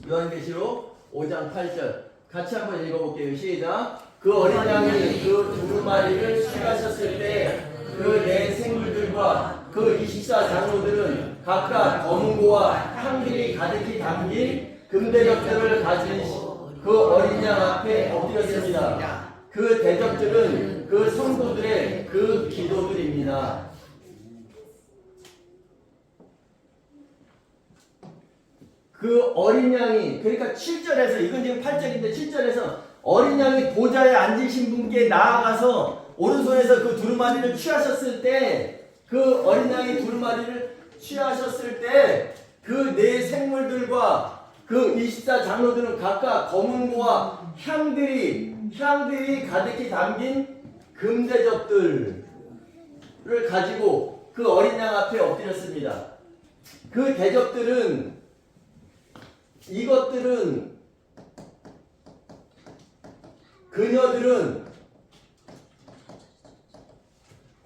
요한계시록 5장 8절 같이 한번 읽어볼게요. 시작. 그 어린 양이 그 두루마리를 취하셨을 때 그 네 생물들과 그 24장로들은 각각 검은고와 향기를 가득히 담긴 금대접들을 가진 그 어린 양 앞에 엎드렸습니다. 그 대접들은 그 성도들의 그 기도들입니다. 그 어린 양이, 그러니까 7절에서, 이건 지금 8절인데 7절에서 어린 양이 보좌에 앉으신 분께 나아가서 오른손에서 그 두루마리를 취하셨을 때, 그 어린 양이 두루마리를 취하셨을 때 그 네 생물들과 그 24장로들은 각각 검은고와 향들이 가득히 담긴 금대접들을 가지고 그 어린 양 앞에 엎드렸습니다. 그 대접들은, 이것들은, 그녀들은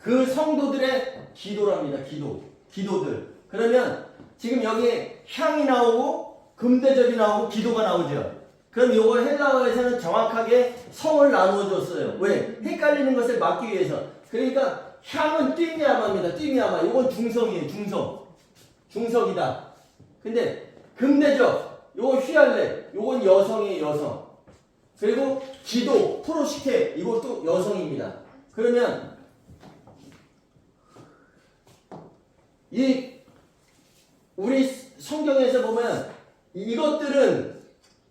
그 성도들의 기도랍니다. 기도들. 그러면 지금 여기에 향이 나오고 금대접이 나오고 기도가 나오죠. 그럼 요거 헬라어에서는 정확하게 성을 나누어 줬어요. 왜? 헷갈리는 것을 막기 위해서. 그러니까 향은 띠미아마입니다. 띠미아마. 요건 중성이에요. 중성이다. 근데 금대접, 요건 휘알레, 요건 여성이에요. 여성. 그리고 기도, 프로시케, 이것도 여성입니다. 그러면 우리 성경에서 보면 이것들은,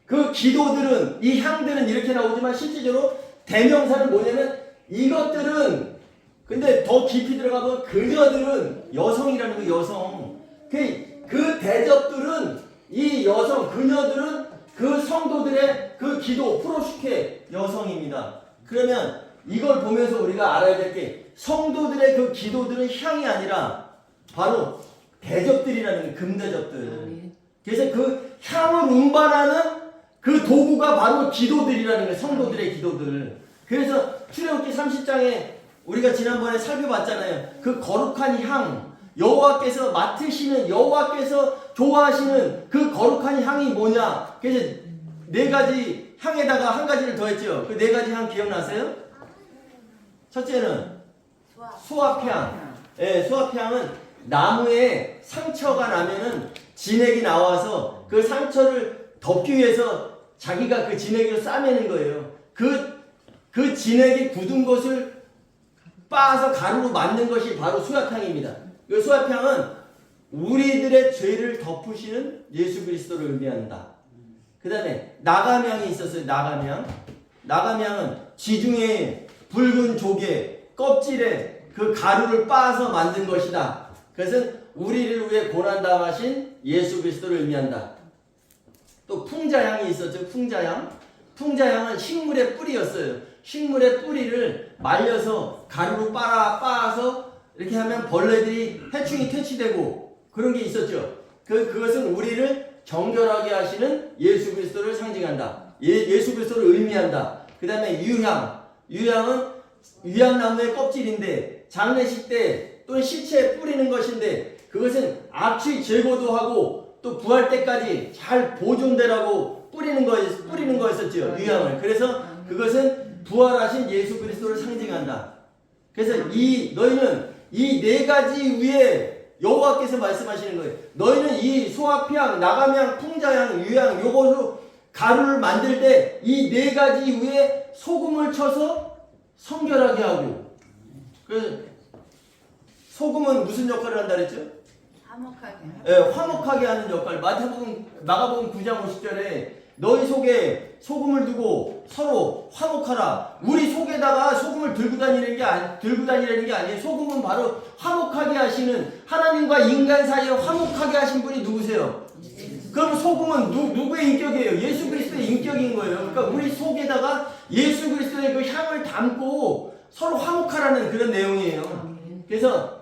그 기도들은, 이 향들은 이렇게 나오지만 실질적으로 대명사는 뭐냐면 이것들은, 근데 더 깊이 들어가면 그녀들은 여성이라는 거, 여성. 그 대접들은, 이 여성, 그녀들은 그 성도들의 그 기도, 프로시케, 여성입니다. 그러면 이걸 보면서 우리가 알아야 될 게, 성도들의 그 기도들은 향이 아니라 바로 대접들이라는 게, 금대접들. 그래서 그 향을 운반하는 그 도구가 바로 기도들이라는 거예요. 성도들의 기도들. 그래서 출애굽기 30장에 우리가 지난번에 살펴봤잖아요. 그 거룩한 향, 여호와께서 맡으시는, 여호와께서 좋아하시는 그 거룩한 향이 뭐냐. 그래서 네 가지 향에다가 한 가지를 더했죠. 그 네 가지 향 기억나세요? 첫째는 수압향. 예, 수압향은 나무에 상처가 나면은 진액이 나와서 그 상처를 덮기 위해서 자기가 그 진액으로 싸매는 거예요. 그 진액이 굳은 것을 빻아서 가루로 만든 것이 바로 수압향입니다. 그 수압향은 우리들의 죄를 덮으시는 예수 그리스도를 의미한다. 그 다음에 나감향이 있었어요. 나감향은 지중해 붉은 조개 껍질에 그 가루를 빻아서 만든 것이다. 그것은 우리를 위해 고난당하신 예수 그리스도를 의미한다. 또 풍자향이 있었죠. 풍자향은 식물의 뿌리였어요. 식물의 뿌리를 말려서 가루로 빻아서 이렇게 하면 벌레들이 해충이 퇴치되고 그런 게 있었죠. 그것은 우리를 정결하게 하시는 예수 그리스도를 상징한다. 예수 그리스도를 의미한다. 그 다음에 유향은 유향나무의 껍질인데 장례식 때 또는 시체에 뿌리는 것인데, 그것은 악취 제거도 하고 또 부활 때까지 잘 보존되라고 뿌리는 거였었죠. 유향을. 그래서 그것은 부활하신 예수 그리스도를 상징한다. 그래서 너희는 이 네 가지 위에 여호와께서 말씀하시는 거예요. 너희는 이 소합향, 나감향, 풍자향, 유향, 요것으로 가루를 만들 때 이 네 가지 위에 소금을 쳐서 성결하게 하고. 그래서 소금은 무슨 역할을 한다 그랬죠? 화목하게. 예, 화목하게 하는 역할. 마가복음 9장 50절에 너희 속에 소금을 두고 서로 화목하라. 우리 속에다가 소금을 들고 다니는 게 아니에요. 소금은 바로 화목하게 하시는, 하나님과 인간 사이에 화목하게 하신 분이 누구세요? 그럼 소금은 누구의 인격이에요? 예수 그리스도의 인격인 거예요. 그러니까 우리 속에다가 예수 그리스도의 그 향을 담고 서로 화목하라는 그런 내용이에요. 그래서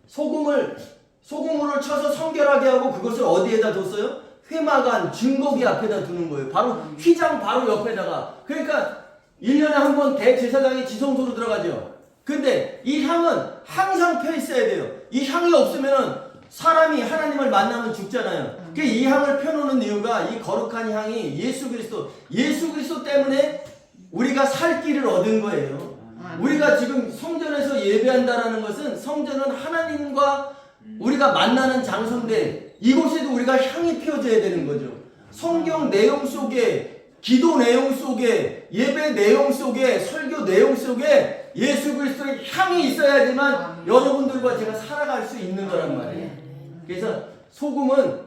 소금으로 쳐서 성결하게 하고 그것을 어디에다 뒀어요? 회막안 증거기 앞에다 두는 거예요. 바로 휘장 바로 옆에다가. 그러니까 1년에 한 번 대제사장이 지성소로 들어가죠. 근데 이 향은 항상 펴 있어야 돼요. 이 향이 없으면은 사람이 하나님을 만나면 죽잖아요. 그 이 향을 펴놓는 이유가 이 거룩한 향이 예수 그리스도 때문에 우리가 살 길을 얻은 거예요. 우리가 지금 성전에서 예배한다라는 것은 성전은 하나님과 우리가 만나는 장소인데 이곳에도 우리가 향이 피어져야 되는 거죠. 성경 내용 속에, 기도 내용 속에, 예배 내용 속에, 설교 내용 속에 예수 그리스도의 향이 있어야지만 여러분들과 제가 살아갈 수 있는 거란 말이에요. 그래서 소금은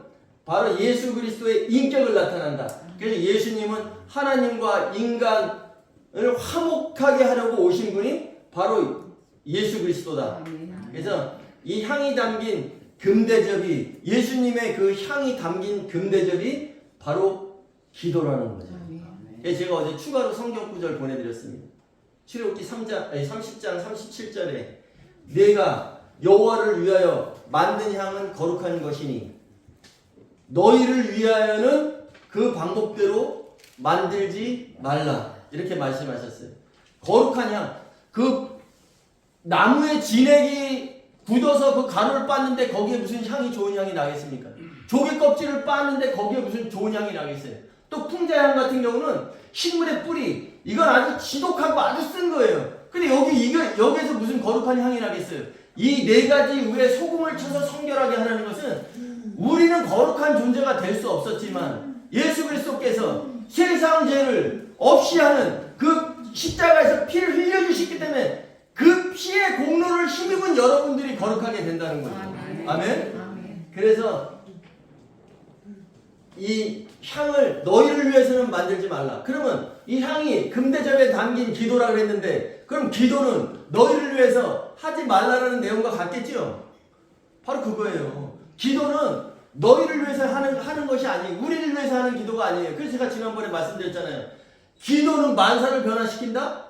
바로 예수 그리스도의 인격을 나타난다. 그래서 예수님은 하나님과 인간을 화목하게 하려고 오신 분이 바로 예수 그리스도다. 그래서 이 향이 담긴 금대접이, 예수님의 그 향이 담긴 금대접이 바로 기도라는 거죠. 그래서 제가 어제 추가로 성경 구절 보내드렸습니다. 출애굽기 30장 37절에 내가 여호와를 위하여 만든 향은 거룩한 것이니 너희를 위하여는 그 방법대로 만들지 말라. 이렇게 말씀하셨어요. 거룩한 향. 그 나무에 진액이 굳어서 그 가루를 빻는데 거기에 무슨 향이 좋은 향이 나겠습니까? 조개 껍질을 빻는데 거기에 무슨 좋은 향이 나겠어요? 또 풍자향 같은 경우는 식물의 뿌리, 이건 아주 지독하고 아주 쓴 거예요. 근데 여기에서 무슨 거룩한 향이 나겠어요? 이 네 가지 위에 소금을 쳐서 성결하게 하라는 것은 우리는 거룩한 존재가 될 수 없었지만 예수 그리스도께서 세상 죄를 없이 하는 그 십자가에서 피를 흘려주셨기 때문에 그 피의 공로를 힘입은 여러분들이 거룩하게 된다는 거죠. 아멘? 그래서 이 향을 너희를 위해서는 만들지 말라. 그러면 이 향이 금대접에 담긴 기도라 그랬는데 그럼 기도는 너희를 위해서 하지 말라라는 내용과 같겠죠? 바로 그거예요. 기도는 너희를 위해서 하는 것이 아니에요. 우리를 위해서 하는 기도가 아니에요. 그래서 제가 지난번에 말씀드렸잖아요. 기도는 만사를 변화시킨다?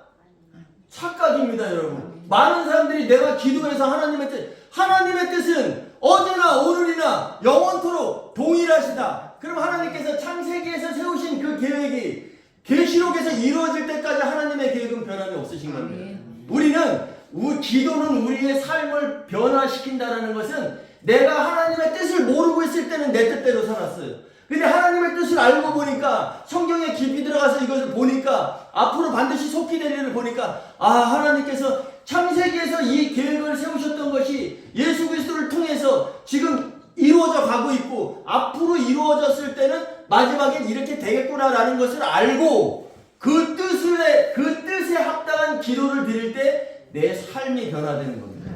착각입니다, 여러분. 많은 사람들이 내가 기도해서 하나님의 뜻은 어제나 오늘이나 영원토록 동일하시다. 그럼 하나님께서 창세기에서 세우신 그 계획이 계시록에서 이루어질 때까지 하나님의 계획은 변함이 없으신 겁니다. 기도는 우리의 삶을 변화시킨다는 것은 내가 하나님의 뜻을 모르고 있을 때는 내 뜻대로 살았어요. 근데 하나님의 뜻을 알고 보니까 성경에 깊이 들어가서 이것을 보니까 앞으로 반드시 속히 될 일을 보니까 하나님께서 창세기에서 이 계획을 세우셨던 것이 예수 그리스도를 통해서 지금 이루어져 가고 있고 앞으로 이루어졌을 때는 마지막엔 이렇게 되겠구나라는 것을 알고 그 뜻에 합당한 기도를 드릴 때 내 삶이 변화되는 겁니다.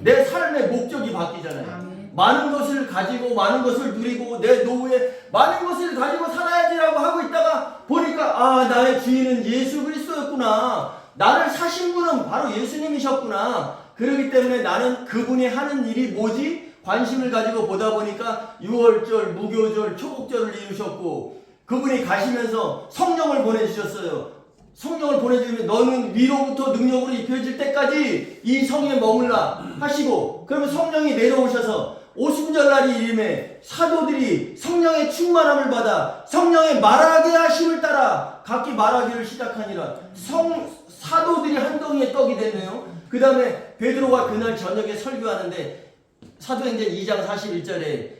내 삶의 목적이 바뀌잖아요. 많은 것을 가지고 많은 것을 누리고 내 노후에 많은 것을 가지고 살아야지라고 하고 있다가 보니까 나의 주인은 예수 그리스도였구나. 나를 사신 분은 바로 예수님이셨구나. 그렇기 때문에 나는 그분이 하는 일이 뭐지? 관심을 가지고 보다 보니까 유월절, 무교절, 초복절을 이루셨고 그분이 가시면서 성령을 보내주셨어요. 성령을 보내주면 너는 위로부터 능력으로 입혀질 때까지 이 성에 머물라 하시고 그러면 성령이 내려오셔서 오순절날이 이름에 사도들이 성령의 충만함을 받아 성령의 말하게 하심을 따라 각기 말하기를 시작하니라. 사도들이 한 덩이의 떡이 됐네요. 그 다음에 베드로가 그날 저녁에 설교하는데 사도행전 2장 41절에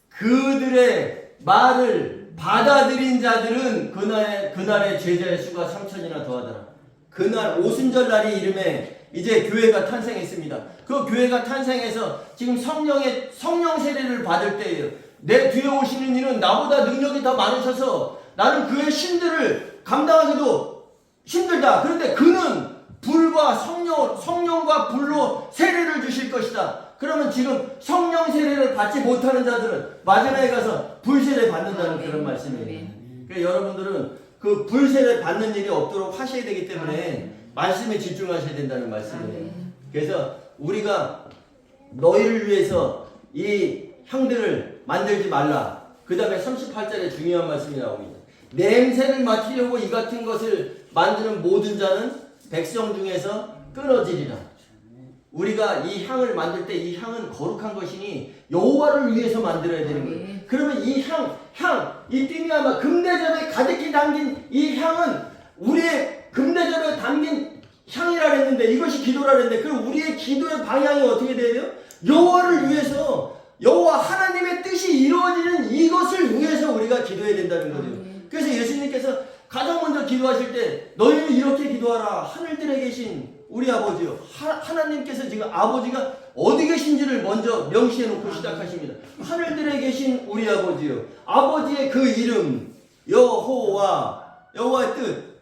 그들의 말을 받아들인 자들은 그날의 제자의 수가 3,000이나 더하더라. 그날 오순절날이 이름에 이제 교회가 탄생했습니다. 그 교회가 탄생해서 지금 성령 세례를 받을 때예요. 내 뒤에 오시는 이는 나보다 능력이 더 많으셔서 나는 그의 신들을 감당하기도 힘들다. 그런데 그는 불과 성령과 불로 세례를 주실 것이다. 그러면 지금 성령 세례를 받지 못하는 자들은 마지막에 가서 불세례 받는다는 그런 말씀이에요. 그러니까 여러분들은 그 불세례 받는 일이 없도록 하셔야 되기 때문에 말씀에 집중하셔야 된다는 말씀이에요. 그래서 우리가 너희를 위해서 이 향들을 만들지 말라. 그 다음에 38절에 중요한 말씀이 나옵니다. 냄새를 맡으려고 이 같은 것을 만드는 모든 자는 백성 중에서 끊어지리라. 우리가 이 향을 만들 때 이 향은 거룩한 것이니 여호와를 위해서 만들어야 되는 거예요. 그러면 이 이 띠미아마 금대접에 가득히 담긴 이 향은 우리의 금대접에 담긴 향이라 했는데 이것이 기도라 했는데 그럼 우리의 기도의 방향이 어떻게 돼야 돼요? 여호와를 위해서 여호와 하나님의 뜻이 이루어지는 이것을 위해서 우리가 기도해야 된다는 거죠. 그래서 예수님께서 가장 먼저 기도하실 때 너희는 이렇게 기도하라. 하늘들에 계신 우리 아버지요. 하나님께서 지금 아버지가 어디 계신지를 먼저 명시해 놓고 시작하십니다. 하늘들에 계신 우리 아버지요. 아버지의 그 이름 여호와의 뜻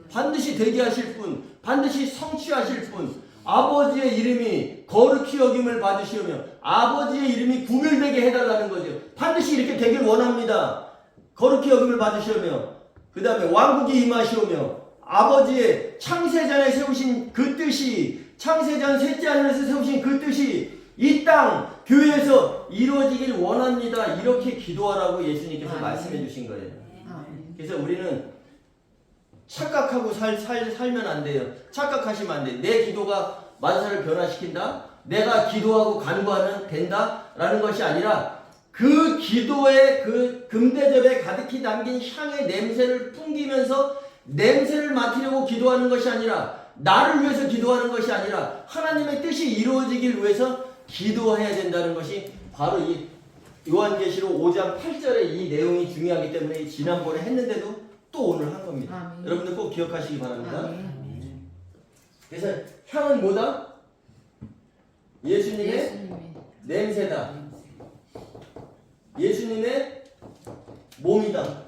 반드시 되게 하실 분, 반드시 성취하실 분, 아버지의 이름이 거룩히 여김을 받으시오며 아버지의 이름이 구별되게 해달라는 거죠. 반드시 이렇게 되길 원합니다. 거룩히 여김을 받으시오며 그 다음에 왕국이 임하시오며 아버지의 창세전에 세우신 그 뜻이 창세전 셋째 하늘에서 세우신 그 뜻이 이 땅 교회에서 이루어지길 원합니다. 이렇게 기도하라고 예수님께서 말씀해 주신 거예요. 그래서 우리는 착각하고 살면 안 돼요. 착각하시면 안 돼요. 내 기도가 만사를 변화시킨다? 내가 기도하고 간구하면 된다? 라는 것이 아니라 그 기도의 그 금대접에 가득히 담긴 향의 냄새를 풍기면서 냄새를 맡으려고 기도하는 것이 아니라 나를 위해서 기도하는 것이 아니라 하나님의 뜻이 이루어지길 위해서 기도해야 된다는 것이 바로 이 요한계시록 5장 8절의 이 내용이 중요하기 때문에 지난번에 했는데도 또 오늘 한 겁니다. 여러분들 꼭 기억하시기 바랍니다. 그래서 향은 뭐다? 예수님의 냄새다. 예수님의 몸이다.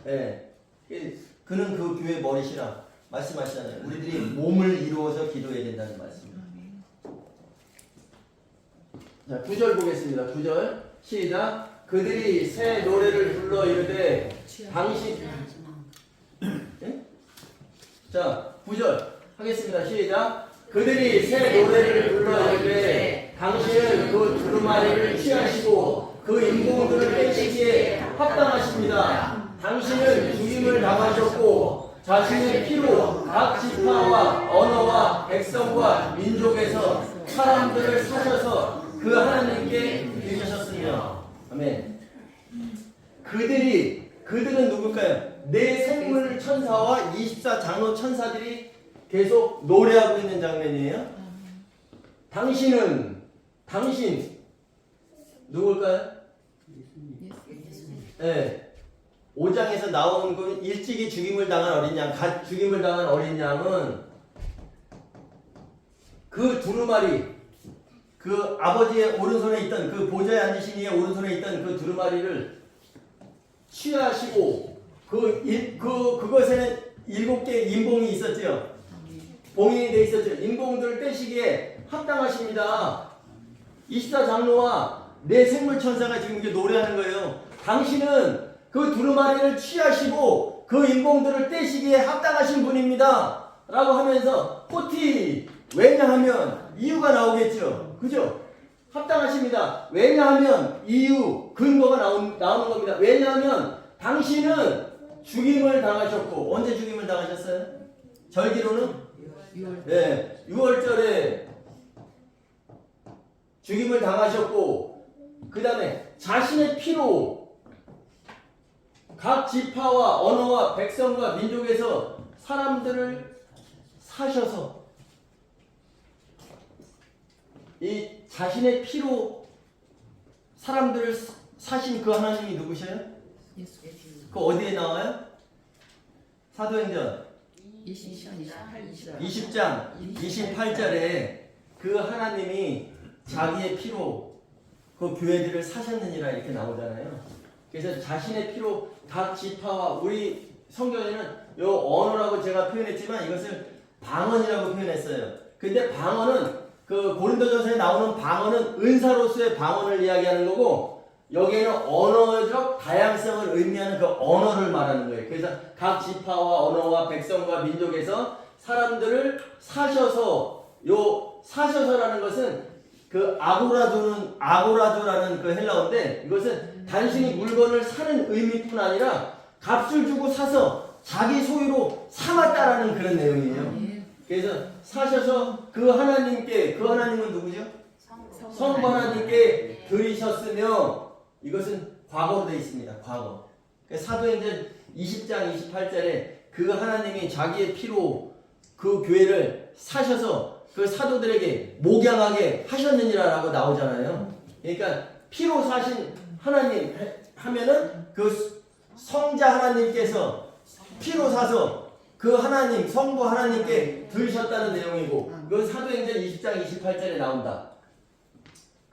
예. 그는 그 교회 머리시라 말씀하시잖아요. 우리들이 몸을 이루어서 기도해야 된다는 말씀입니다. 자, 9절 보겠습니다. 9절 시작. 그들이 새 노래를 불러 이르되 당신 예? 자, 9절 하겠습니다. 시작. 그들이 새 노래를 불러 이르되 당신은 그 두루마리를 취하시고 그 인공들을 빼시기에 합당하십니다. 당신은 죽임을 당하셨고 자신의 피로 각 지파와 언어와 백성과 민족에서 사람들을 사셔서 그 하나님께 드리셨으며. 아멘. 그들은 누굴까요? 네 생물 천사와 24장로 천사들이 계속 노래하고 있는 장면이에요. 당신 누굴까요? 네. 5장에서 나온 그 일찍이 죽임을 당한 어린 양, 죽임을 당한 어린 양은 그 두루마리, 그 아버지의 오른손에 있던 그 보좌에 앉으신 이의 오른손에 있던 그 두루마리를 취하시고 그것에는 7개의 인봉이 있었죠. 봉인이 돼 있었죠. 인봉들을 떼시기에 합당하십니다. 24장로와 네 생물천사가 지금 이렇게 노래하는 거예요. 당신은 그 두루마리를 취하시고 그 인봉들을 떼시기에 합당하신 분입니다. 라고 하면서 왜냐하면 이유가 나오겠죠. 그죠? 합당하십니다. 왜냐하면 이유, 근거가 나오는 겁니다. 왜냐하면 당신은 죽임을 당하셨고, 언제 죽임을 당하셨어요? 절기로는? 6월. 네, 6월절에 죽임을 당하셨고, 그 다음에 자신의 피로 각 지파와 언어와 백성과 민족에서 사람들을 사셔서 이 자신의 피로 사람들을 사신 그 하나님이 누구셔요? 그 어디에 나와요? 사도행전 20장 28절에 그 하나님이 자기의 피로 그 교회들을 사셨느니라 이렇게 나오잖아요. 그래서 자신의 피로 각 지파와 우리 성경에는 요 언어라고 제가 표현했지만 이것을 방언이라고 표현했어요. 근데 방언은 그 고린도전서에 나오는 방언은 은사로서의 방언을 이야기하는 거고 여기에는 언어적 다양성을 의미하는 그 언어를 말하는 거예요. 그래서 각 지파와 언어와 백성과 민족에서 사람들을 사셔서라는 것은 그 아고라도라는 그 헬라어인데 이것은 단순히 물건을 사는 의미뿐 아니라 값을 주고 사서 자기 소유로 삼았다라는 그런 내용이에요. 그래서 사셔서 그 하나님은 누구죠? 성부 하나님께 드리셨으며 이것은 과거로 되어 있습니다. 과거. 사도행전 20장 28절에 그 하나님이 자기의 피로 그 교회를 사셔서 그 사도들에게 목양하게 하셨느니라라고 나오잖아요. 그러니까 피로 사신 하나님 하면은 그 성자 하나님께서 피로 사서 그 하나님 성부 하나님께 들으셨다는 내용이고 그 사도행전 20장 28절에 나온다.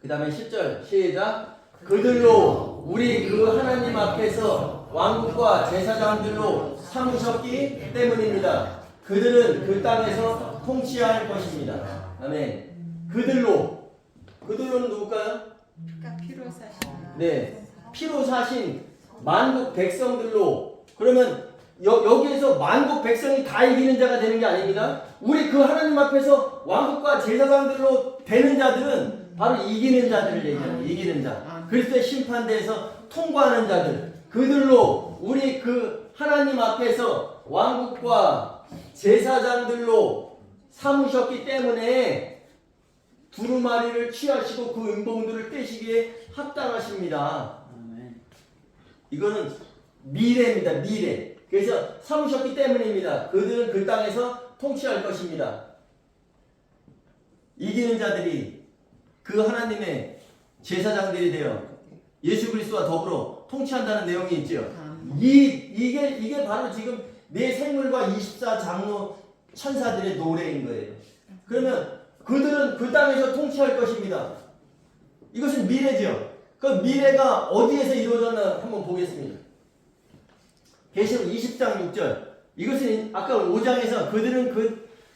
그 다음에 10절 시작. 그들로 우리 그 하나님 앞에서 왕국과 제사장들로 삼으셨기 때문입니다. 그들은 그 땅에서 통치할 것입니다. 아멘. 그들로는 누굴까요? 피로 사신. 네, 피로 사신 만국 백성들로. 그러면 여기에서 만국 백성이 다 이기는 자가 되는 게 아닙니다. 우리 그 하나님 앞에서 왕국과 제사장들로 되는 자들은 바로 이기는 자들을 얘기해요. 이기는 자. 그리스도의 심판대에서 통과하는 자들. 그들로 우리 그 하나님 앞에서 왕국과 제사장들로 삼으셨기 때문에 두루마리를 취하시고 그 은봉들을 떼시기에 합당하십니다. 이거는 미래입니다. 미래. 그래서 삼으셨기 때문입니다. 그들은 그 땅에서 통치할 것입니다. 이기는 자들이 그 하나님의 제사장들이 되어 예수 그리스도와 더불어 통치한다는 내용이 있죠. 이게 바로 지금 내 생물과 24장로 천사들의 노래인 거예요. 그러면 그들은 그 땅에서 통치할 것입니다. 이것은 미래죠. 그 미래가 어디에서 이루어졌나 한번 보겠습니다. 계시록 20장 6절. 이것은 아까 5장에서 그들은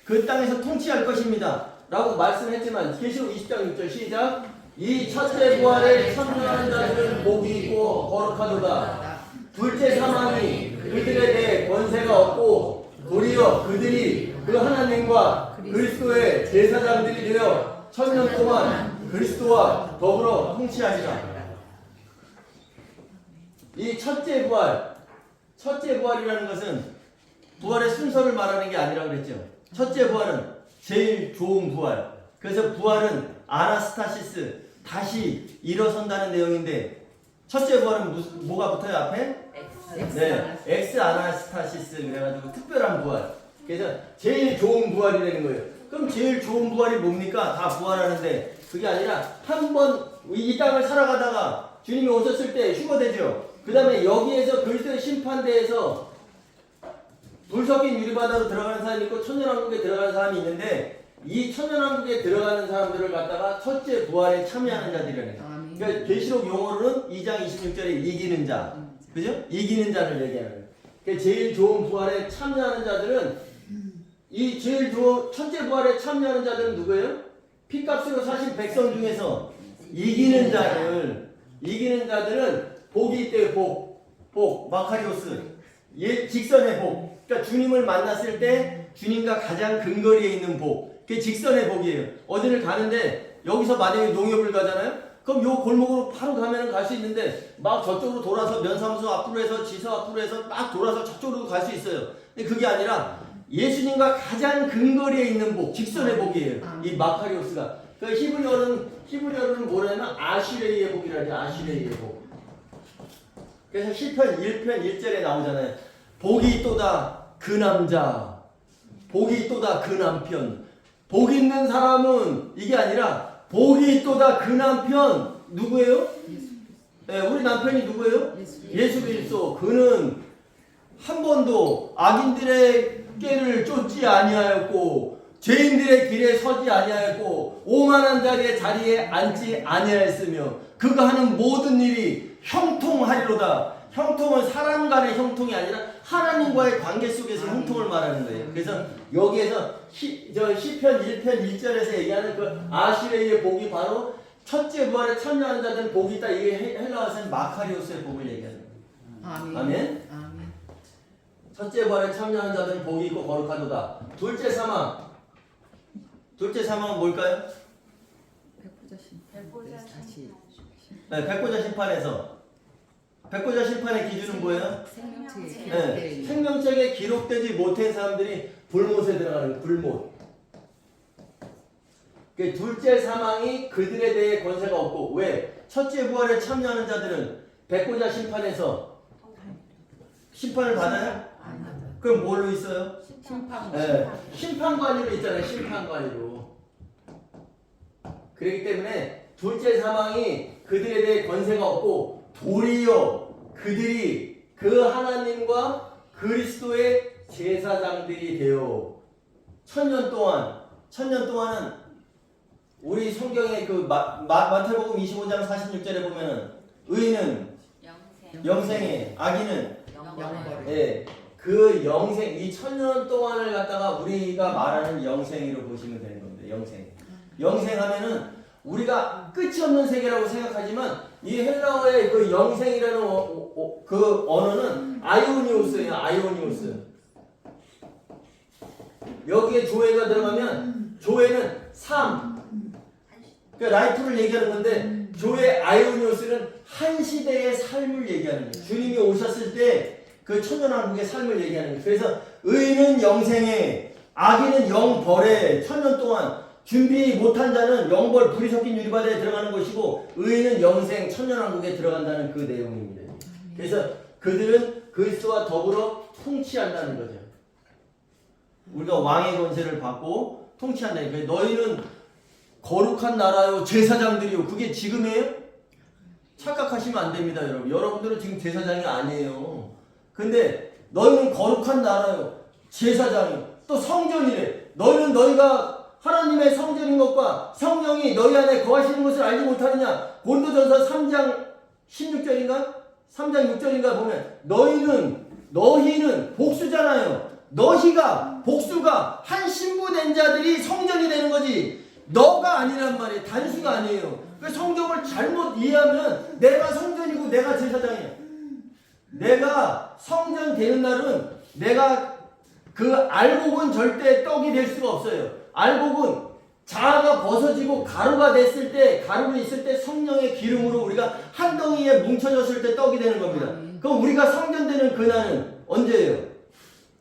그 땅에서 통치할 것입니다 라고 말씀했지만 계시록 20장 6절 시작. 이 첫째 부활에 참여하는 자들은 복이 있고 거룩하도다. 둘째 사망이 그들에 대해 권세가 없고 도리어 그들이 그 하나님과 그리스도의 제사장들이 되어 1000년 동안 그리스도와 더불어 통치하리라. 이 첫째 부활이라는 것은 부활의 순서를 말하는 게 아니라 그랬죠. 첫째 부활은 제일 좋은 부활. 그래서 부활은 아나스타시스, 다시 일어선다는 내용인데 첫째 부활은 뭐가 붙어요 앞에? 네, 엑스 아나스타시스 그래가지고 특별한 부활. 그래서 제일 좋은 부활이라는 거예요. 그럼 제일 좋은 부활이 뭡니까? 다 부활하는데 그게 아니라 한 번 이 땅을 살아가다가 주님이 오셨을 때 휴거되죠. 그 다음에 여기에서 그리스도의 심판대에서 불 섞인 유리바다로 들어가는 사람이 있고 천년왕국에 들어가는 사람이 있는데 이 천년왕국에 들어가는 사람들을 갖다가 첫째 부활에 참여하는 자들이라는 거예요. 그러니까 계시록 용어로는 2장 26절에 이기는 자, 그죠? 이기는 자를 얘기하는 거예요. 그러니까 제일 좋은 부활에 참여하는 자들은 이 제일 좋은 첫째 부활에 참여하는 자들은 누구예요? 피값으로 사신 백성 중에서 이기는 자들은 복이 있대요. 복 마카리오스, 직선의 복. 그러니까 주님을 만났을 때 주님과 가장 근거리에 있는 복. 그게 직선의 복이에요. 어디를 가는데 여기서 만약에 농협을 가잖아요. 그럼 요 골목으로 바로 가면은 갈 수 있는데 막 저쪽으로 돌아서 면사무소 앞으로 해서 지서 앞으로 해서 막 돌아서 저쪽으로 갈 수 있어요. 근데 그게 아니라 예수님과 가장 근거리에 있는 복, 직선의 복이에요. 이 마카리오스가. 그 히브리어로는 뭐냐면 아시레이의 복이라죠. 아시레이의 복. 그래서 시편 1편 1절에 나오잖아요. 복이 있도다 그 남자, 복이 있도다 그 남편. 복 있는 사람은 이게 아니라 복이 있도다 그 남편. 누구예요? 네, 우리 남편이 누구예요? 예수 그리스도. 그는 한 번도 악인들의 꾀를 쫓지 아니하였고 죄인들의 길에 서지 아니하였고 오만한 자리에 앉지 아니하였으며 그가 하는 모든 일이 형통하리로다. 형통은 사람 간의 형통이 아니라 하나님과의 관계 속에서 형통을 말하는 거예요. 그래서 여기에서 시편 1편 1절에서 얘기하는 그 아시레이의 복이 바로 첫째 부활에 참여하는 자들은 복이 있다. 이게 헬라어에서는 마카리오스의 복을 얘기하는 거예요. 아멘. 첫째 부활에 참여하는 자들은 복이 있고 거룩하도다. 둘째 사망은 뭘까요? 백보자 심판에서. 백보자 심판의 기준은 뭐예요? 생명책에 기록되지 못한 사람들이 불못에 들어가는 거예요. 불못. 둘째 사망이 그들에 대해 권세가 없고, 왜? 첫째 부활에 참여하는 자들은 백보자 심판에서 심판을 받아요? 그럼 뭘로 있어요? 심판관이로 있잖아요. 심판관이로. 그렇기 때문에 둘째 사망이 그들에 대해 권세가 없고 도리어 그들이 그 하나님과 그리스도의 제사장들이 되어 천년 동안은 우리 성경에 그 마태복음 25장 46절에 보면은 의인은 영생에 악인은 예, 그 영생 이 천년 동안을 갖다가 우리가 말하는 영생이로 보시면 되는 겁니다. 영생하면은 우리가 끝이 없는 세계라고 생각하지만 이 헬라어의 그 영생이라는 그 언어는 아이오니오스예요. 아이오니오스. 여기에 조회가 들어가면 조회는 삶. 그러니까 라이프를 얘기하는 건데 조회 아이오니오스는 한 시대의 삶을 얘기하는 거예요. 주님이 오셨을 때 그 천년왕국의 삶을 얘기하는 거예요. 그래서 의인은 영생에 악인은 영벌에 천년 동안 준비 못한 자는 영벌 불이 섞인 유리바다에 들어가는 것이고 의인은 영생 천년왕국에 들어간다는 그 내용입니다. 그래서 그들은 그리스도와 더불어 통치한다는 거죠. 우리가 왕의 권세를 받고 통치한다는 거예요. 너희는 거룩한 나라요 제사장들이요. 그게 지금이에요? 착각하시면 안 됩니다, 여러분. 여러분들은 지금 제사장이 아니에요. 근데 너희는 거룩한 나라요 제사장이요. 또 성전이래. 너희는 너희가 하나님의 성전인 것과 성령이 너희 안에 거하시는 것을 알지 못하느냐. 고린도전서 3장 16절인가? 3장 6절인가 보면 너희는 복수잖아요. 너희가 복수가 한 신부된 자들이 성전이 되는 거지 너가 아니란 말이에요. 단수가 아니에요. 그 성경을 잘못 이해하면 내가 성전이고 내가 제사장이야. 내가 성전 되는 날은 내가 그 알곡은 절대 떡이 될 수가 없어요. 알곡은 자아가 벗어지고 가루가 됐을 때, 가루가 있을 때 성령의 기름으로 우리가 한 덩이에 뭉쳐졌을 때 떡이 되는 겁니다. 그럼 우리가 성전되는 그날은 언제예요?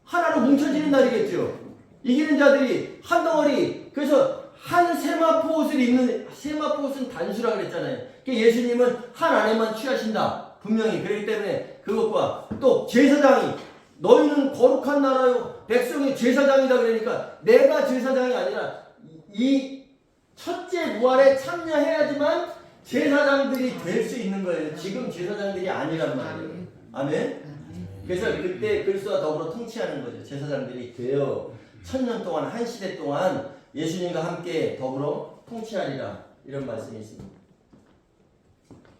하나로 뭉쳐지는 날이겠죠. 이기는 자들이 한 덩어리, 그래서 한 세마포 옷을 입는, 세마포 옷은 단수라 그랬잖아요. 예수님은 한 안에만 취하신다. 분명히. 그렇기 때문에 그것과 또 제사장이 너희는 거룩한 나라요 백성이 제사장이다 그러니까 내가 제사장이 아니라 이 첫째 부활에 참여해야지만 제사장들이 될 수 있는 거예요. 지금 제사장들이 아니란 말이에요. 아멘. 그래서 그때 그리스도와 더불어 통치하는 거죠. 제사장들이 되어 천년 동안 한 시대 동안 예수님과 함께 더불어 통치하리라 이런 말씀이 있습니다.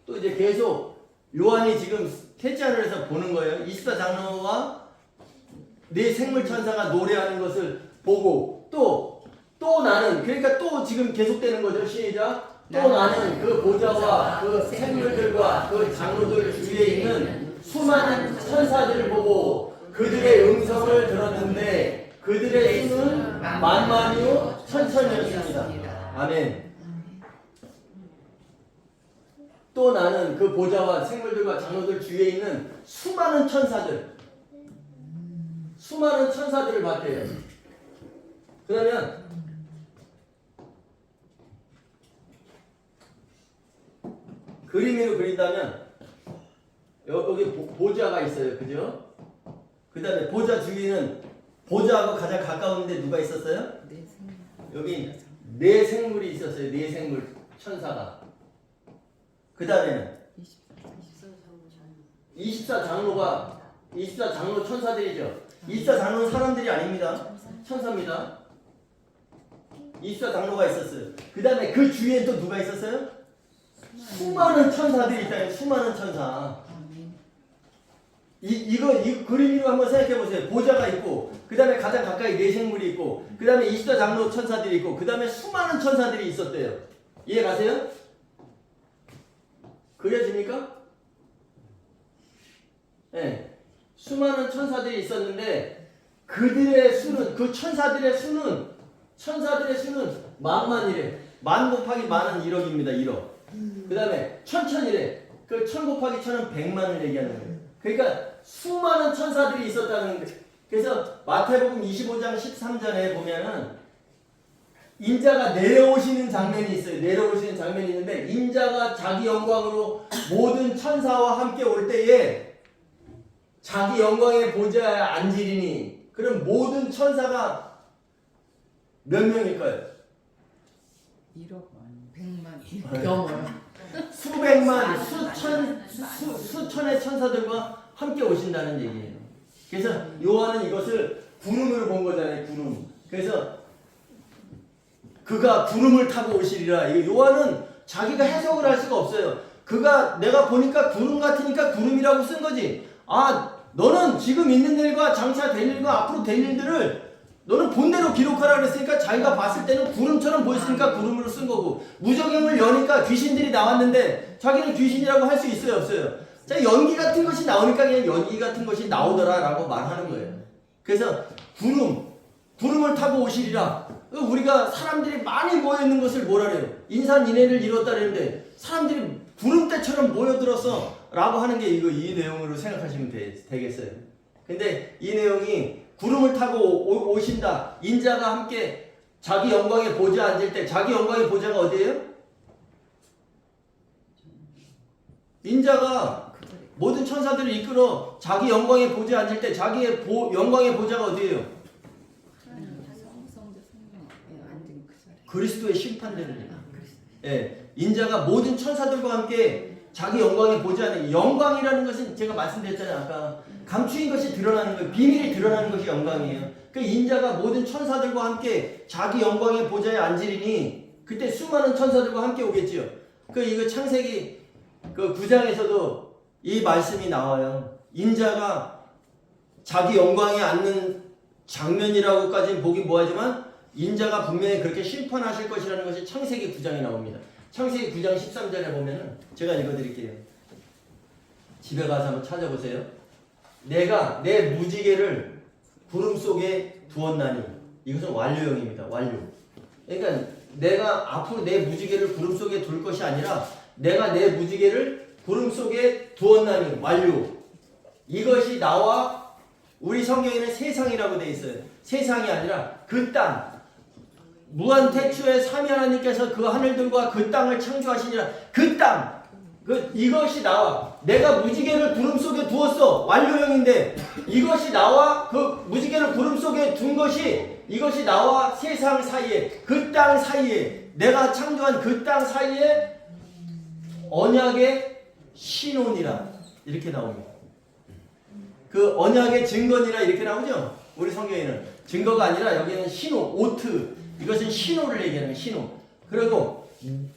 또 이제 계속 요한이 지금 셋째 하늘에서 보는 거예요. 24장로와 네 생물천사가 노래하는 것을 보고 또 나는, 그러니까 또 지금 계속되는 거죠. 시작. 또 나는 그 보좌와 그 생물들과 그 장로들 주위에 있는 수많은 천사들을 보고 그들의 음성을 들었는데 그들의 수는 만만이요 천천이었습니다. 아멘. 또 나는 그 보좌와 생물들과 장로들 주위에 있는 수많은 천사들을 봤대요. 그러면 그림으로 그린다면 여기 보좌가 있어요. 그죠? 그 다음에 보좌 주위는 보좌하고 가장 가까운데 누가 있었어요? 여기 네 생물이 있었어요. 네 생물 천사가. 그 다음에는 24장로 천사들이죠. 24장로는 사람들이 아닙니다. 천사입니다. 24장로가 있었어요. 그 다음에 그 주위에 또 누가 있었어요? 수많은 천사들이 있다. 수많은 천사. 이거 그림으로 한번 생각해 보세요. 보좌가 있고, 그 다음에 가장 가까이 네 생물이 있고, 그 다음에 24장로 천사들이 있고, 그 다음에 수많은 천사들이 있었대요. 이해 가세요? 그려집니까? 네. 수많은 천사들이 있었는데, 그들의 수는, 그 천사들의 수는 만만이래. 만 곱하기 만은 1억입니다. 1억. 그 다음에 천천이래. 그 천 곱하기 천은 100만을 얘기하는 거예요. 그러니까 수많은 천사들이 있었다는 거예요. 그래서 마태복음 25장 13절에 보면은 인자가 내려오시는 장면이 있어요. 내려오시는 장면이 있는데 인자가 자기 영광으로 모든 천사와 함께 올 때에 자기 영광의 보좌에 앉으리니, 그럼 모든 천사가 몇 명일까요? 1억 100만 영어요. 수백만, 수천의 천사들과 함께 오신다는 얘기예요. 그래서 요한은 이것을 구름으로 본 거잖아요. 구름. 그래서 그가 구름을 타고 오시리라. 이거 요한은 자기가 해석을 할 수가 없어요. 그가 내가 보니까 구름 같으니까 구름이라고 쓴 거지. 아, 너는 지금 있는 일과 장차 될 일과 앞으로 될 일들을 너는 본대로 기록하라 그랬으니까 자기가 봤을 때는 구름처럼 보였으니까 구름으로 쓴 거고, 무적임을 여니까 귀신들이 나왔는데 자기는 귀신이라고 할 수 있어요, 없어요? 자, 연기 같은 것이 나오니까 그냥 연기 같은 것이 나오더라라고 말하는 거예요. 그래서 구름을 타고 오시리라. 우리가 사람들이 많이 모여 있는 것을 뭐라 그래요? 인산인해를 이뤘다 그랬는데 사람들이 구름대처럼 모여들어서 라고 하는 게 이 내용으로 생각하시면 되겠어요. 근데 이 내용이 구름을 타고 오신다. 인자가 함께 자기 영광의 보좌에 앉을 때, 자기 영광의 보좌가 어디예요? 인자가 모든 천사들을 이끌어 자기 영광의 보좌에 앉을 때 자기의 영광의 보좌가 어디예요? 그리스도의 심판대를. 예, 인자가 모든 천사들과 함께 자기 영광의 보좌에, 영광이라는 것은 제가 말씀드렸잖아요. 아까 감추인 것이 드러나는 거예요. 비밀이 드러나는 것이 영광이에요. 그 인자가 모든 천사들과 함께 자기 영광의 보좌에 앉으리니 그때 수많은 천사들과 함께 오겠지요. 이거 창세기 9장에서도 이 말씀이 나와요. 인자가 자기 영광에 앉는 장면이라고까지는 보긴 뭐하지만 인자가 분명히 그렇게 심판하실 것이라는 것이 창세기 9장에 나옵니다. 창세기 9장 13절에 보면은 제가 읽어드릴게요. 집에 가서 한번 찾아보세요. 내가 내 무지개를 구름 속에 두었나니, 이것은 완료형입니다. 완료. 그러니까 내가 앞으로 내 무지개를 구름 속에 둘 것이 아니라 내가 내 무지개를 구름 속에 두었나니, 완료. 이것이 나와, 우리 성경에는 세상이라고 되어 있어요. 세상이 아니라 그 땅. 무한태초에 삼위 하나님께서 그 하늘들과 그 땅을 창조하시니라. 그 땅. 이것이 나와. 내가 무지개를 구름 속에 두었어. 완료형인데 이것이 나와, 그 무지개를 구름 속에 둔 것이, 이것이 나와 세상 사이에, 그 땅 사이에, 내가 창조한 그 땅 사이에 언약의 신혼이라 이렇게 나옵니다. 그 언약의 증거니라 이렇게 나오죠. 우리 성경에는 증거가 아니라 여기는 신호, 오트, 이것은 신호를 얘기하는 거예요. 신호. 그리고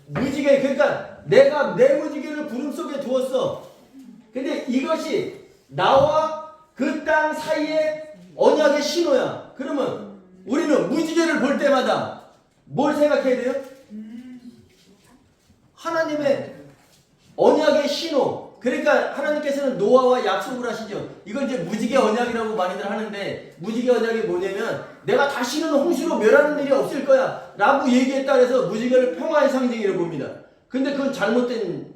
무지개, 그러니까 내가 내 무지개를 구름 속에 두었어. 근데 이것이 나와 그 땅 사이에 언약의 신호야. 그러면 우리는 무지개를 볼 때마다 뭘 생각해야 돼요? 하나님의 언약의 신호. 그러니까 하나님께서는 노아와 약속을 하시죠. 이건 이제 무지개 언약이라고 많이들 하는데, 무지개 언약이 뭐냐면 내가 다시는 홍수로 멸하는 일이 없을 거야 라고 얘기했다 해서 무지개를 평화의 상징으로 봅니다. 근데 그건 잘못된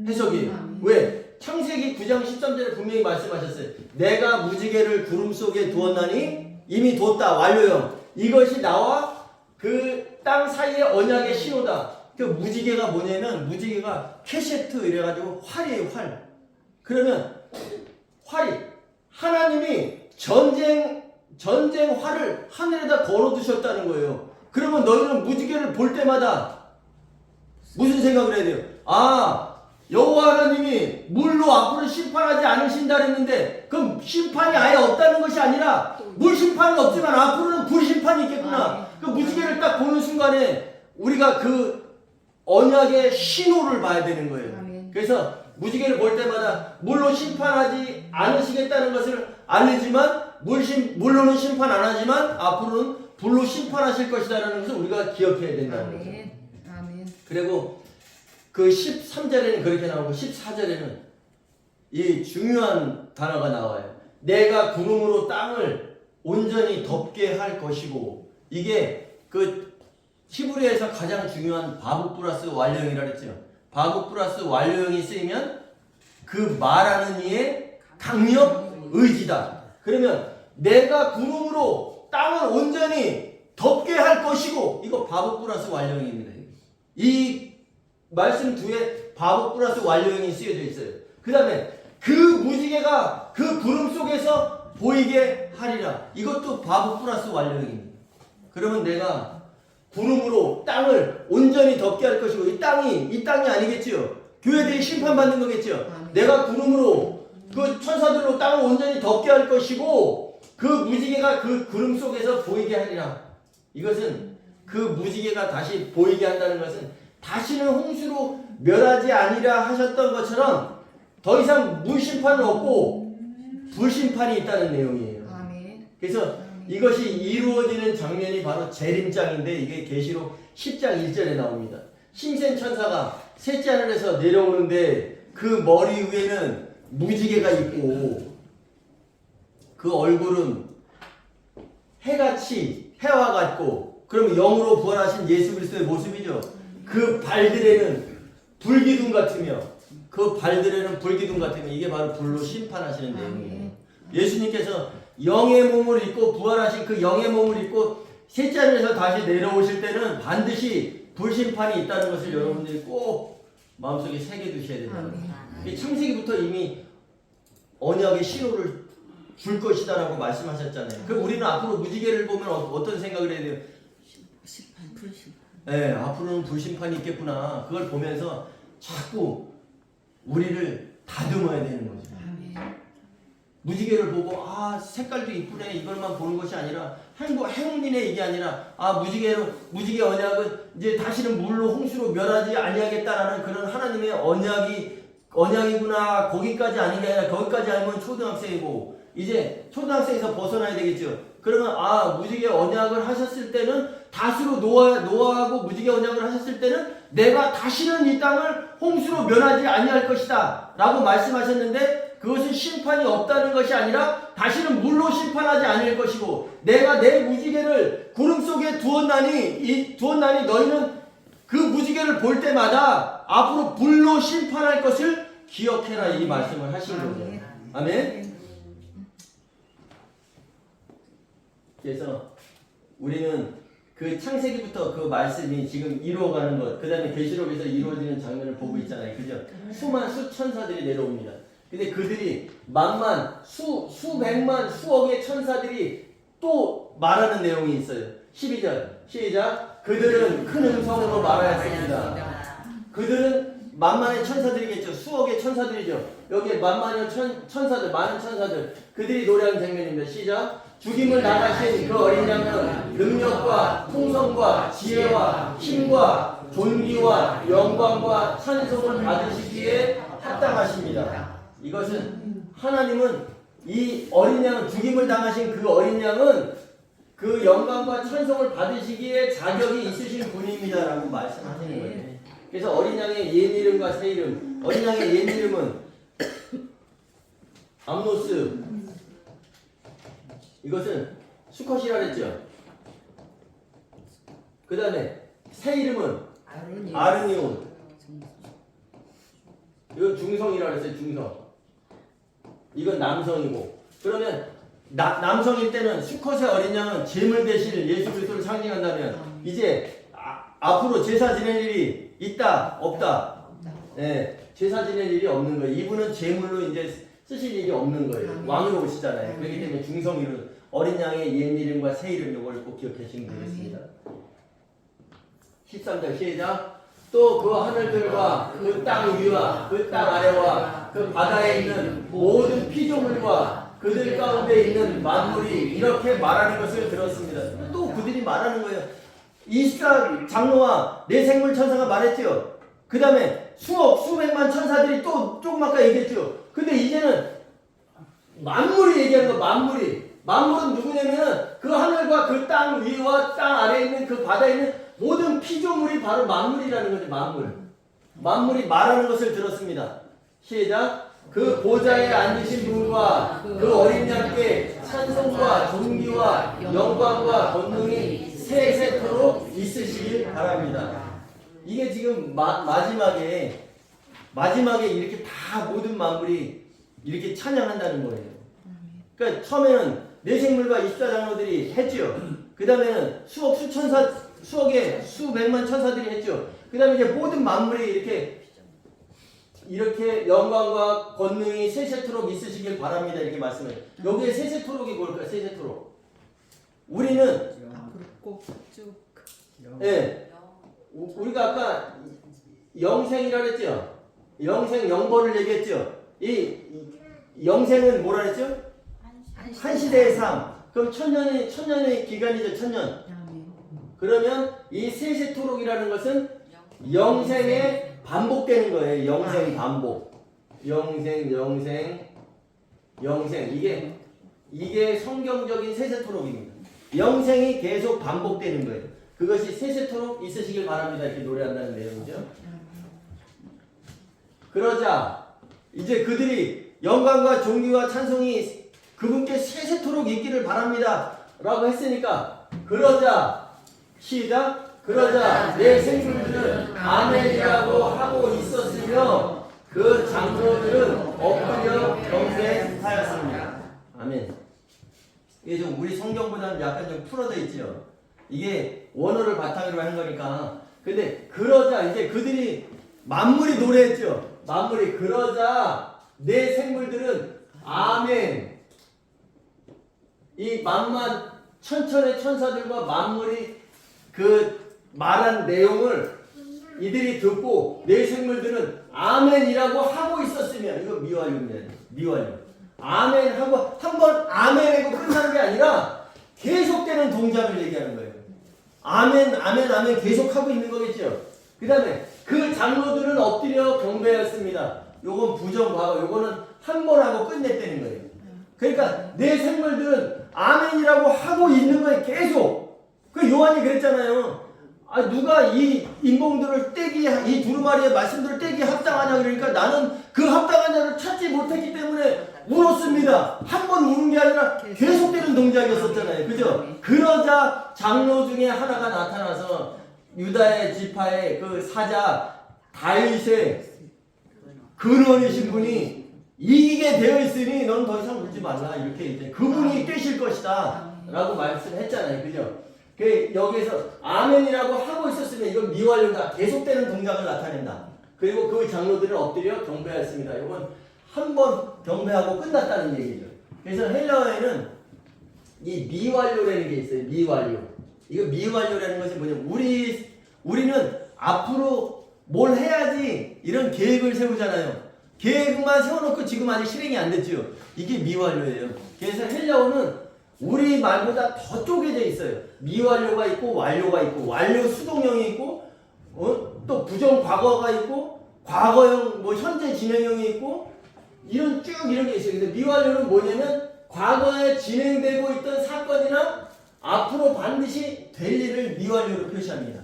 해석이에요. 왜? 창세기 9장 13절에 분명히 말씀하셨어요. 내가 무지개를 구름 속에 두었나니, 이미 뒀다. 완료형. 이것이 나와 그 땅 사이의 언약의 신호다. 그 무지개가 뭐냐면, 무지개가 캐세트 이래가지고 활이에요, 활. 그러면 활이, 하나님이 전쟁 활을 하늘에다 걸어두셨다는 거예요. 그러면 너희는 무지개를 볼 때마다 무슨 생각을 해야 돼요? 아, 여호와 하나님이 물로 앞으로 심판하지 않으신다 그랬는데, 그럼 심판이 아예 없다는 것이 아니라 물 심판은 없지만 앞으로는 불 심판이 있겠구나. 그 무지개를 딱 보는 순간에 우리가 그 언약의 신호를 봐야 되는 거예요. 그래서 무지개를 볼 때마다 물로 심판하지 않으시겠다는 것을 알지만, 물로는 심판 안 하지만 앞으로는 불로 심판하실 것이다라는 것을 우리가 기억해야 된다는 거죠. 아멘. 그리고 그 13절에는 그렇게 나오고 14절에는 이 중요한 단어가 나와요. 내가 구름으로 땅을 온전히 덮게 할 것이고, 이게 그 히브리어에서 가장 중요한 바브 플러스 완료형이라 그랬죠. 바브 플러스 완료형이 쓰이면 그 말하는 이의 강력 의지다. 그러면 내가 구름으로 땅을 온전히 덮게 할 것이고, 이거 바브 플러스 완료형입니다. 이 말씀 뒤에 바브 플러스 완료형이 쓰여져 있어요. 그 다음에 그 무지개가 그 구름 속에서 보이게 하리라. 이것도 바브 플러스 완료형입니다. 그러면 내가 구름으로 땅을 온전히 덮게 할 것이고 이 땅이 아니겠지요. 교회들이 심판받는 거겠죠. 내가 구름으로 그 천사들로 땅을 온전히 덮게 할 것이고 그 무지개가 그 구름 속에서 보이게 하리라. 이것은 그 무지개가 다시 보이게 한다는 것은 다시는 홍수로 멸하지 아니라 하셨던 것처럼 더 이상 무심판은 없고 불심판이 있다는 내용이에요. 그래서 이것이 이루어지는 장면이 바로 재림장인데 이게 계시록 10장 1절에 나옵니다. 신생 천사가 셋째 하늘에서 내려오는데 그 머리 위에는 무지개가 있고 그 얼굴은 해와 같고 그러면 영으로 부활하신 예수 그리스도의 모습이죠. 그 발들에는 불기둥 같으며 이게 바로 불로 심판하시는 내용이에요. 예수님께서 영의 몸을 입고 부활하신 그 영의 몸을 입고 셋째 하늘에서 다시 내려오실 때는 반드시 불심판이 있다는 것을 여러분들이 꼭 마음속에 새겨두셔야 된다는 거예요. 창세기부터 이미 언약의 신호를 줄 것이다라고 말씀하셨잖아요. 그럼 우리는 앞으로 무지개를 보면 어떤 생각을 해야 돼요? 불심판. 네, 앞으로는 불심판이 있겠구나. 그걸 보면서 자꾸 우리를 다듬어야 되는 거죠. 무지개를 보고 색깔도 이쁘네 이걸만 보는 것이 아니라 행운이네 이게 아니라 무지개 언약은 이제 다시는 물로 홍수로 멸하지 아니하겠다라는 그런 하나님의 언약이구나. 거기까지 아닌 게 아니라 거기까지 알면 초등학생이고 이제 초등학생에서 벗어나야 되겠죠. 그러면 무지개 언약을 하셨을 때는 다스로 노아하고 무지개 언약을 하셨을 때는 내가 다시는 이 땅을 홍수로 멸하지 아니할 것이다 라고 말씀하셨는데 그것은 심판이 없다는 것이 아니라 다시는 물로 심판하지 않을 것이고 내가 내 무지개를 구름 속에 두었나니 너희는 그 무지개를 볼 때마다 앞으로 불로 심판할 것을 기억해라 이 말씀을 하신 거죠. 아멘. 그래서 우리는 그 창세기부터 그 말씀이 지금 이루어가는 것, 그 다음에 계시록에서 이루어지는 장면을 보고 있잖아요. 그죠? 수천사들이 내려옵니다. 근데 그들이 수백만, 수억의 천사들이 또 말하는 내용이 있어요. 12절, 시작. 그들은 큰 음성으로 말하였습니다. 그들은 만만의 천사들이겠죠. 수억의 천사들이죠. 여기에 만만의 천사들, 많은 천사들. 그들이 노래하는 장면입니다. 시작. 죽임을 당하신 그 어린 양은 능력과 풍성과 지혜와 힘과 존귀와 영광과 찬송을 받으시기에 합당하십니다. 이것은 하나님은 이 어린 양은 죽임을 당하신 그 어린 양은 그 영광과 찬송을 받으시기에 자격이 있으신 분입니다라고 말씀하시는 거예요. 그래서 어린 양의 옛 이름과 새 이름, 어린 양의 옛 이름은 암노스, 이것은 수컷이라 그랬죠. 그 다음에 새 이름은 아르니온, 이건 중성이라 그랬어요. 중성. 이건 남성이고. 그러면 남성일 때는 수컷의 어린 양은 제물 대신 예수 그리스도를 상징한다면 이제 앞으로 제사 지낼 일이 있다 없다. 네, 제사 지낼 일이 없는 거예요. 이분은 제물로 이제 쓰실 일이 없는 거예요. 왕으로 오시잖아요. 그렇기 때문에 중성이로 어린 양의 옛 이름과 새 이름 이걸 꼭 기억하시면 되겠습니다. 13절 시작. 또 그 하늘들과 그 땅 위와 그 땅 아래와 그 바다에 있는 모든 피조물과 그들 가운데 있는 만물이 이렇게 말하는 것을 들었습니다. 또 그들이 말하는 거예요. 24 장로와 네 생물 천사가 말했죠. 그 다음에 수백만 천사들이 또 조금 아까 얘기했죠. 근데 이제는 만물이 얘기하는 거. 만물은 누구냐면은 그 하늘과 그 땅 위와 땅 아래에 있는 그 바다에 있는 모든 피조물이 바로 만물이라는 거죠. 만물이 말하는 것을 들었습니다. 시작. 그 보좌에 앉으신 분과 그 어린 양께 찬송과 존귀와 영광과 권능이 세세토록 있으시길 바랍니다. 이게 지금 마지막에 이렇게 다 모든 만물이 이렇게 찬양한다는 거예요. 그러니까 처음에는 내생물과 24장로들이 했죠. 그 다음에는 수억의 수백만 천사들이 했죠. 그 다음에 이제 모든 만물이 이렇게 영광과 권능이 세세토록 있으시길 바랍니다. 이렇게 말씀해요. 여기에 세세토록이 뭘까요? 세세토록. 우리는 예. 우리가 아까 영생이라 그랬죠? 영생 영벌을 얘기했죠? 이 영생은 뭐라 그랬죠? 한 시대의 삶. 그럼 천년의 기간이죠, 천년. 그러면 이 세세토록이라는 것은 영생에 반복되는 거예요. 영생 반복. 영생. 이게 성경적인 세세토록입니다. 영생이 계속 반복되는 거예요. 그것이 세세토록 있으시길 바랍니다. 이렇게 노래한다는 내용이죠. 그러자 이제 그들이 영광과 존귀와 찬송이 그분께 세세토록 있기를 바랍니다. 라고 했으니까 그러자 시작. 그러자 내 생물들은 아멘이라고 하고 있었으며 그 장로들은 엎드려 경배하였습니다. 아멘. 이게 좀 우리 성경보다는 약간 좀 풀어져 있죠. 이게 원어를 바탕으로 하는 거니까. 근데 그러자 이제 그들이 만물이 노래했죠. 만물이 그러자 내 생물들은 아멘. 이 만만 천천의 천사들과 만물이 그 말한 내용을 이들이 듣고 내 생물들은 아멘이라고 하고 있었으면 이거 미완료입니다. 미완료. 아멘 하고 한번 아멘 하고 끝나는 게 아니라 계속되는 동작을 얘기하는 거예요. 아멘 계속 하고 있는 거겠죠. 그 다음에 그 장로들은 엎드려 경배했습니다. 요건 부정과거, 요거는 한 번 하고 끝냈다는 거예요. 그러니까 내 생물들은 아멘이라고 하고 있는 거예요. 계속. 그 요한이 그랬잖아요. 아, 누가 이 인공들을 떼기, 이 두루마리의 말씀들을 떼기 합당하냐 그러니까 나는 그 합당한 자를 찾지 못했기 때문에 울었습니다. 한 번 우는 게 아니라 계속되는 동작이었었잖아요. 그죠? 그러자 장로 중에 하나가 나타나서 유다의 지파의 그 사자 다윗의 근원이신 분이 이기게 되어 있으니 넌 더 이상 울지 말라. 이렇게 이제 그분이 떼실 것이다. 라고 말씀했잖아요. 그죠? 여기에서 아멘이라고 하고 있었으면 이건 미완료다. 계속되는 동작을 나타낸다. 그리고 그 장로들은 엎드려 경배하였습니다. 이건 한 번 경배하고 끝났다는 얘기죠. 그래서 헬라어에는 이 미완료라는 게 있어요. 미완료. 이거 미완료라는 것이 뭐냐면 우리는 앞으로 뭘 해야지 이런 계획을 세우잖아요. 계획만 세워놓고 지금 아직 실행이 안 됐죠. 이게 미완료예요. 그래서 헬라어는 우리 말보다 더 쪼개져 있어요. 미완료가 있고 완료가 있고 완료 수동형이 있고 또 부정 과거가 있고 과거형 뭐 현재 진행형이 있고 이런 게 있어요. 근데 미완료는 뭐냐면 과거에 진행되고 있던 사건이나 앞으로 반드시 될 일을 미완료로 표시합니다.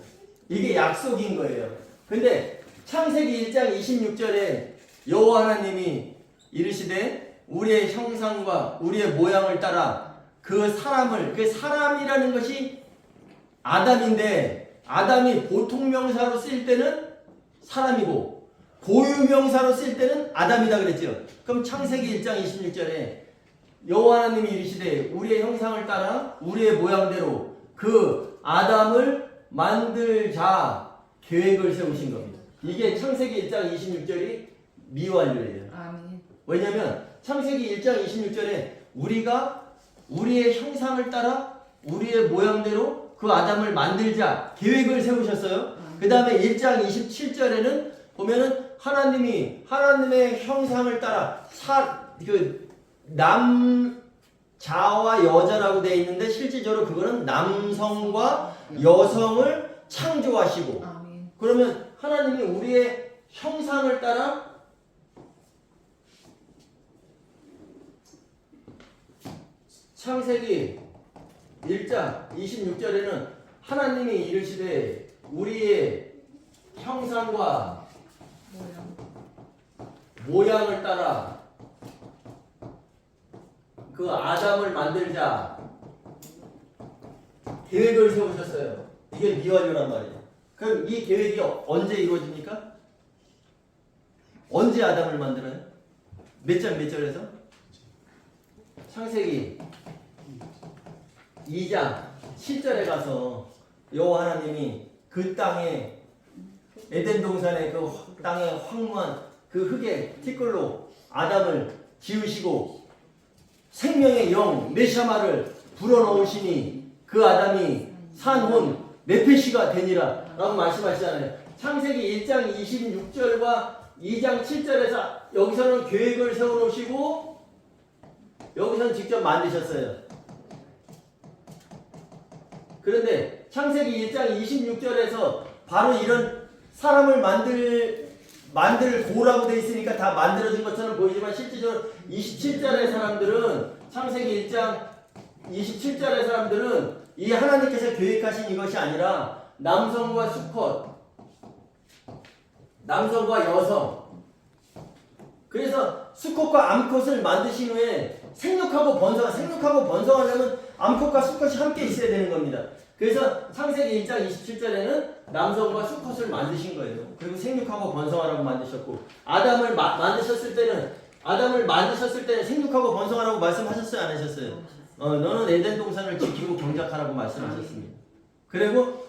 이게 약속인 거예요. 근데 창세기 1장 26절에 여호와 하나님이 이르시되 우리의 형상과 우리의 모양을 따라 그 사람이라는 것이 아담인데 아담이 보통 명사로 쓰일 때는 사람이고 고유 명사로 쓸 때는 아담이다 그랬죠. 그럼 창세기 1장 26절에 여호와 하나님이 이르시되 우리의 형상을 따라 우리의 모양대로 그 아담을 만들자 계획을 세우신 겁니다. 이게 창세기 1장 26절이 미완료예요. 왜냐하면 창세기 1장 26절에 우리가 우리의 형상을 따라 우리의 모양대로 그 아담을 만들자 계획을 세우셨어요. 그 다음에 1장 27절에는 보면은 하나님의 형상을 따라 남자와 여자라고 되어 있는데 실질적으로 그거는 남성과 여성을 창조하시고 그러면 하나님이 우리의 형상을 따라 창세기 1장 26절에는 하나님이 이르시되 우리의 형상과 모양을 따라 그 아담을 만들자 계획을 세우셨어요. 이게 미완료란 말이에요. 그럼 이 계획이 언제 이루어집니까? 언제 아담을 만들어요? 몇 절에서? 창세기 2장 7절에 가서 여호와 하나님이 그 땅에 에덴 동산의 그 땅에 황무한 그 흙의 티끌로 아담을 지으시고 생명의 영 메샤마를 불어넣으시니 그 아담이 산혼 네페시가 되니라 라고 말씀하시잖아요. 창세기 1장 26절과 2장 7절에서 여기서는 계획을 세워놓으시고 여기서는 직접 만드셨어요. 그런데 창세기 1장 26절에서 바로 이런 사람을 만들 고라고 되어 있으니까 다 만들어진 것처럼 보이지만 실제적으로 27절의 사람들은 창세기 1장 27절의 사람들은 이 하나님께서 계획하신 이것이 아니라 남성과 수컷, 남성과 여성. 그래서 수컷과 암컷을 만드신 후에 생육하고 번성하려면 암컷과 수컷이 함께 있어야 되는 겁니다. 그래서 창세기 1장 27절에는 남성과 수컷을 만드신 거예요. 그리고 생육하고 번성하라고 만드셨고 아담을 만드셨을 때는 생육하고 번성하라고 말씀하셨어요, 안 하셨어요? 너는 에덴 동산을 지키고 경작하라고 말씀하셨습니다. 그리고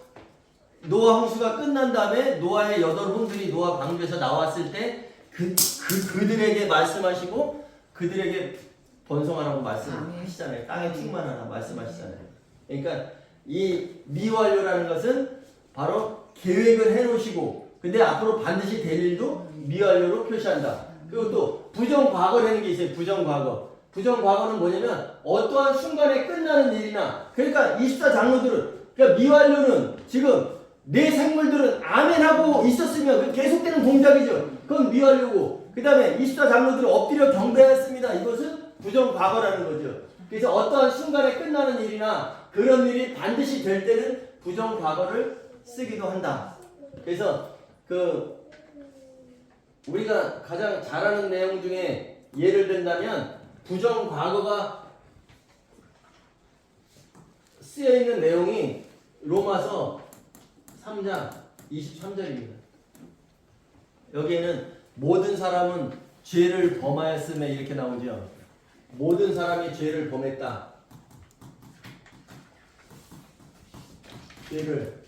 노아 홍수가 끝난 다음에 노아의 8형들이 노아 방주에서 나왔을 때 그들에게 말씀하시고 그들에게 번성하라고 말씀하시잖아요. 땅에 충만하라 말씀하시잖아요. 그러니까 이 미완료라는 것은 바로 계획을 해놓으시고 근데 앞으로 반드시 될 일도 미완료로 표시한다. 그리고 또 부정과거라는 게 있어요. 부정과거는 뭐냐면 어떠한 순간에 끝나는 일이나 그러니까 24장로들은 그러니까 미완료는 지금 내 생물들은 아멘하고 있었으면 계속되는 동작이죠. 그건 미완료고 그 다음에 24장로들은 엎드려 경배했습니다. 이것은 부정과거라는 거죠. 그래서 어떠한 순간에 끝나는 일이나 그런 일이 반드시 될 때는 부정과거를 쓰기도 한다. 그래서 우리가 가장 잘 아는 내용 중에 예를 든다면 부정과거가 쓰여있는 내용이 로마서 3장 23절입니다. 여기에는 모든 사람은 죄를 범하였음에 이렇게 나오죠. 모든 사람이 죄를 범했다. 죄를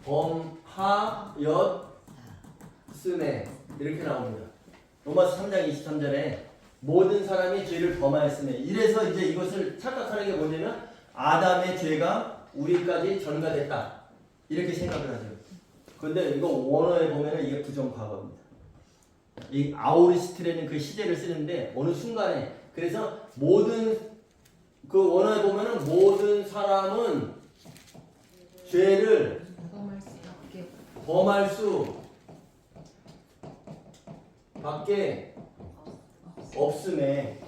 범하였음에 이렇게 나옵니다. 로마서 3장 23절에 모든 사람이 죄를 범하였음에 이래서 이제 이것을 착각하는 게 뭐냐면 아담의 죄가 우리까지 전가됐다. 이렇게 생각을 하죠. 근데 이거 원어에 보면은 이게 부정과거입니다. 이 아우리스트라는 그 시제를 쓰는데 어느 순간에 그래서 그 원어에 보면은 모든 사람은 죄를 범할 수 밖에 없음에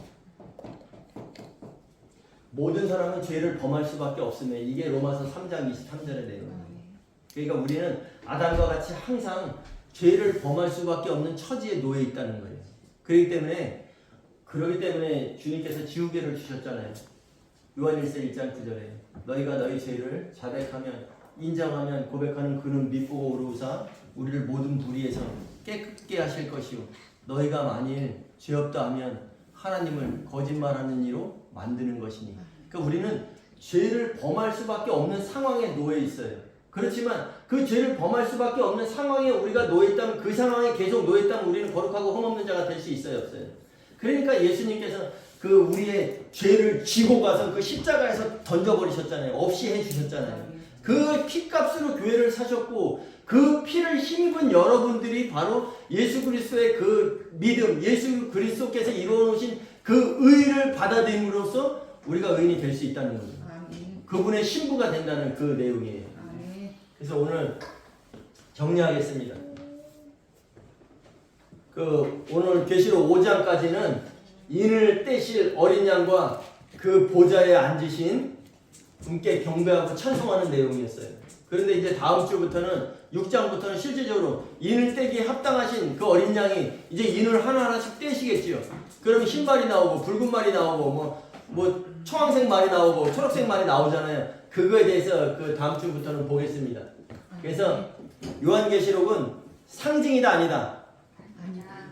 모든 사람은 죄를 범할 수밖에 없음에 이게 로마서 3장 23절의 내용입니다. 그러니까 우리는 아담과 같이 항상 죄를 범할 수밖에 없는 처지에 놓여 있다는 거예요. 그렇기 때문에 주님께서 지우개를 주셨잖아요. 요한일서 1장 9절에 너희가 너희 죄를 자백하면 인정하면 고백하는 그는 믿고 오르우사 우리를 모든 불의에서 깨끗게 하실 것이요 너희가 만일 죄 없다 하면 하나님을 거짓말하는 이로 만드는 것이니. 그러니까 우리는 죄를 범할 수밖에 없는 상황에 놓여 있어요. 그렇지만 그 죄를 범할 수밖에 없는 상황에 우리가 놓여 있다면 그 상황에 계속 놓여 있다면 우리는 거룩하고 흠없는 자가 될 수 있어요, 없어요? 그러니까 예수님께서 우리의 죄를 지고 가서 그 십자가에서 던져버리셨잖아요. 없이 해주셨잖아요. 그 피값으로 교회를 사셨고 그 피를 힘입은 여러분들이 바로 예수 그리스도의 그 믿음, 예수 그리스도께서 이루어놓으신 그 의를 받아들임으로써 우리가 의인이 될 수 있다는 거죠. 그분의 신부가 된다는 그 내용이에요. 그래서 오늘 정리하겠습니다. 오늘 계시록 5장까지는 인을 떼실 어린 양과 그 보좌에 앉으신 분께 경배하고 찬송하는 내용이었어요. 그런데 이제 다음 주부터는 6장부터는 실제적으로 인을 떼기에 합당하신 그 어린 양이 이제 인을 하나하나씩 떼시겠지요. 그러면 흰 말이 나오고 붉은 말이 나오고 뭐 청황색 말이 나오고 초록색 말이 나오잖아요. 그거에 대해서 그 다음 주부터는 보겠습니다. 그래서 요한계시록은 상징이다 아니다.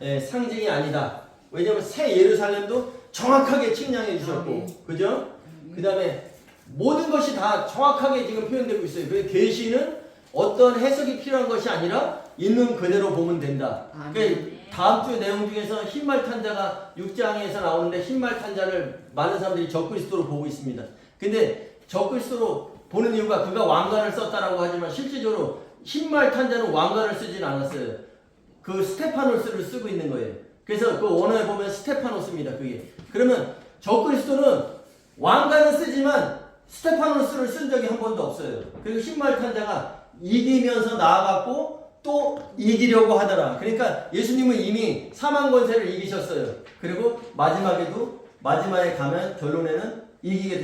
예, 상징이 아니다. 왜냐하면 새 예루살렘도 정확하게 측량해 주셨고, 그죠? 그 다음에 모든 것이 다 정확하게 지금 표현되고 있어요. 그래서 계시는 어떤 해석이 필요한 것이 아니라 있는 그대로 보면 된다. 그러니까 다음 주 내용 중에서 흰말 탄자가 6장에서 나오는데 흰말 탄자를 많은 사람들이 적그리스도로 보고 있습니다. 근데 적그리스도로 보는 이유가 그가 왕관을 썼다라고 하지만 실질적으로 흰말 탄자는 왕관을 쓰진 않았어요. 그 스테파노스를 쓰고 있는 거예요. 그래서 그 원어에 보면 스테파노스입니다. 그게. 그러면 적그리스도는 왕관은 쓰지만 스테파노스를 쓴 적이 한 번도 없어요. 그리고 흰말 탄자가 이기면서 나아갔고 또 이기려고 하더라. 그러니까 예수님은 이미 사망 권세를 이기셨어요. 그리고 마지막에 가면 결론에는 이기게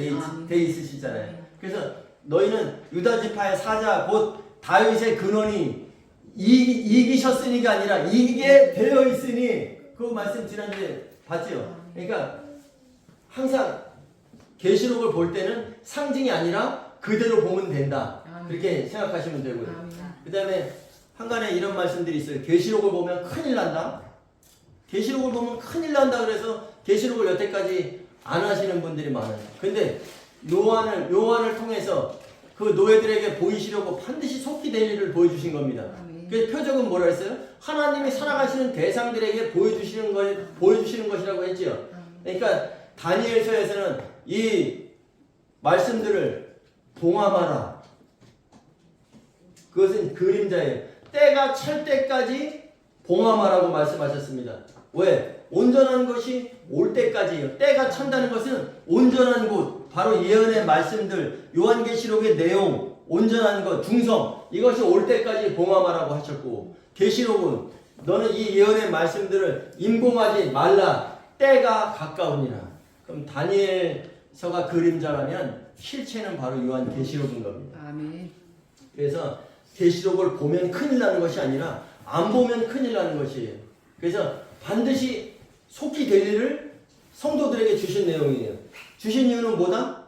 돼 있으시잖아요. 그래서 너희는 유다 지파의 사자 곧 다윗의 근원이 이기셨으니가 아니라 이기게 되어 있으니, 그 말씀 지난주에 봤죠? 그러니까 항상 계시록을 볼 때는 상징이 아니라 그대로 보면 된다. 그렇게 생각하시면 되고요. 그 다음에 한간에 이런 말씀들이 있어요. 계시록을 보면 큰일 난다. 계시록을 보면 큰일 난다. 그래서 계시록을 여태까지 안 하시는 분들이 많아요. 근데 요한을 통해서 그 노예들에게 보이시려고 반드시 속히 될 일을 보여주신 겁니다. 그 표적은 뭐라 했어요? 하나님이 살아가시는 대상들에게 보여주시는 것이라고 했지요. 그러니까 다니엘서에서는 이 말씀들을 봉함하라. 그것은 그림자예요. 때가 찰 때까지 봉함하라고 말씀하셨습니다. 왜? 온전한 것이 올 때까지예요. 때가 찬다는 것은 온전한 곳, 바로 예언의 말씀들, 요한계시록의 내용, 온전한 것, 중성, 이것이 올 때까지 봉함하라고 하셨고, 계시록은 너는 이 예언의 말씀들을 임봉하지 말라. 때가 가까우니라. 그럼 다니엘서가 그림자라면 실체는 바로 요한계시록인 겁니다. 아멘. 그래서 계시록을 보면 큰일 나는 것이 아니라 안 보면 큰일 나는 것이에요. 그래서 반드시 속히 될 일을 성도들에게 주신 내용이에요. 주신 이유는 뭐다?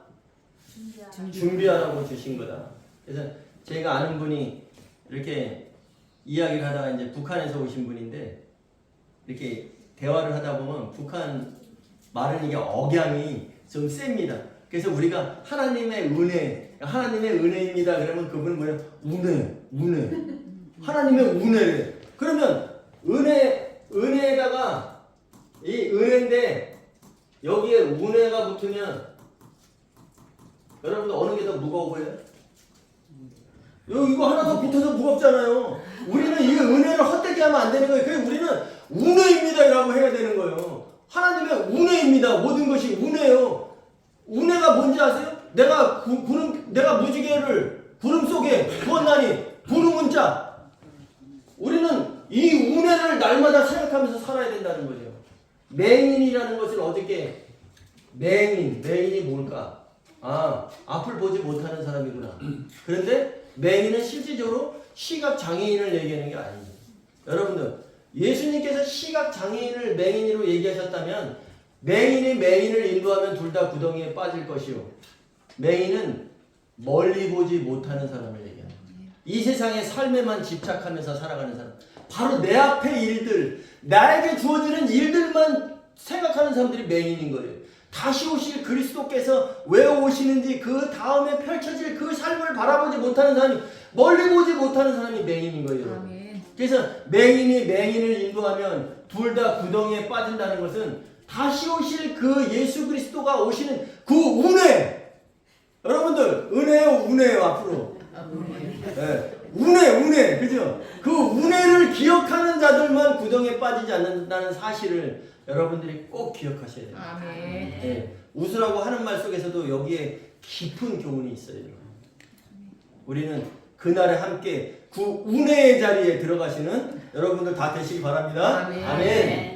준비하라고 주신 거다. 그래서 제가 아는 분이 이렇게 이야기를 하다가 이제 북한에서 오신 분인데, 이렇게 대화를 하다 보면 북한 말은 이게 억양이 좀 셉니다. 그래서 우리가 하나님의 은혜입니다. 그러면 그분은 뭐예요? 은혜. 하나님의 은혜래. 그러면 은혜에다가 이 은혜인데 여기에 은혜가 붙으면 여러분들 어느 게 더 무거워 보여요? 이거 하나 더 붙어서 무겁잖아요. 우리는 이 은혜를 헛되게 하면 안 되는 거예요. 그래서 우리는 은혜입니다 라고 해야 되는 거예요. 하나님의 은혜입니다. 모든 것이 은혜예요. 은혜가 뭔지 아세요? 내가 무지개를 구름 속에 두었나니 구름은 자. 우리는 이 은혜를 날마다 생각하면서 살아야 된다는 거죠. 맹인이라는 것을 어저께 맹인이 뭘까? 앞을 보지 못하는 사람이구나. 그런데 맹인은 실질적으로 시각 장애인을 얘기하는 게 아니에요. 여러분들, 예수님께서 시각 장애인을 맹인으로 얘기하셨다면 맹인이 맹인을 인도하면 둘 다 구덩이에 빠질 것이요. 맹인은 멀리 보지 못하는 사람을 얘기합니다. 이 세상의 삶에만 집착하면서 살아가는 사람. 바로 내 앞의 일들, 나에게 주어지는 일들만 생각하는 사람들이 맹인인 거예요. 다시 오실 그리스도께서 왜 오시는지, 그 다음에 펼쳐질 그 삶을 바라보지 못하는 사람이, 멀리 보지 못하는 사람이 맹인인 거예요. 아멘. 그래서 맹인이 맹인을 인도하면 둘 다 구덩이에 빠진다는 것은 다시 오실 그 예수 그리스도가 오시는 그 은혜. 여러분들, 은혜요 앞으로. 네. 은혜, 그죠? 그 은혜를 기억하는 자들만 구덩이에 빠지지 않는다는 사실을 여러분들이 꼭 기억하셔야 돼요. 아멘. 네. 웃으라고 하는 말 속에서도 여기에 깊은 교훈이 있어요. 우리는 그날에 함께 그 은혜의 자리에 들어가시는 여러분들 다 되시기 바랍니다. 아멘. 아멘.